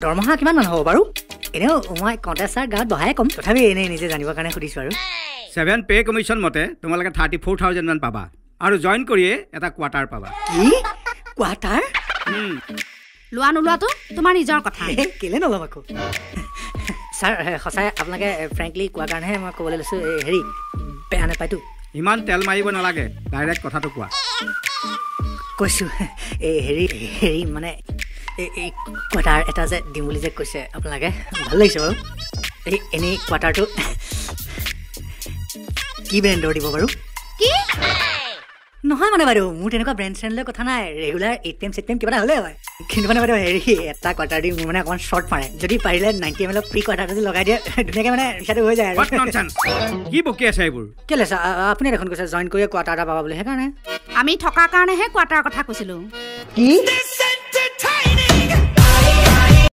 দৰমহা কিমান মান হ'ব বাৰু এনেও মই কণ্টেষ্টাৰ গাত বহাই কম তথাপি এনে নিজে জানিবৰ কাৰণে সুধিছো আৰু 7 পে কমিশন মতে তোমালোকে 34000 মান পাবা আৰু জয়েন কৰিয়ে এটা কোৱাৰ্টাৰ পাবা কি কোৱাৰ্টাৰ লোৱা নোলোৱাটো তোমাৰ নিজৰ কথা কেলে নলম আকৌ স্যাৰ সঁচাই আপোনাকে ফ্ৰেঙ্কলি কোৱা কাৰণেহে মই ক'বলৈ লৈছো হেৰি বেয়া নাপায়তো ইমান তেল মাৰিব নালাগে ডাইৰেক্ট কথাটো কোৱা কৈছো হেৰি মানে এই কোৱাৰ্টাৰ এটা যে দিম বুলি যে কৈছে আপোনালোকে ভাল লাগিছে বাৰু এনেই কোৱাৰ্টাৰটো কি ব্ৰেণ্ডৰ দিব বাৰু কি নহয় মানে বাইদেউ মোৰ তেনেকুৱা ব্ৰেণ্ড চেণ্ডলৈ কথা নাই ৰেগুলাৰ 8 টাইম 6 টাইম কিবা এটা হ'লে হয় কিন্তু মানে বাইদেউ হেৰি এটা কোৱাৰ্টাৰ দি মোৰ মানে অকণমান শ্বৰ্ট মাৰে যদি পাৰিলে 90 ml ফ্ৰী কোৱাৰ্টাৰটো যদি লগাই দিয়ে ধুনীয়াকৈ মানে ৰিচাটো হৈ যায় আৰু কি বকি আছে এইবোৰ কেলে ছাৰ আপুনি দেখোন কৈছে জইন কৰি কোৱাৰ্টাৰ এটা পাবা বুলি সেইকাৰণে আমি থকাৰ কাৰণেহে কোৱাৰ্টাৰৰ কথা কৈছিলোঁ কি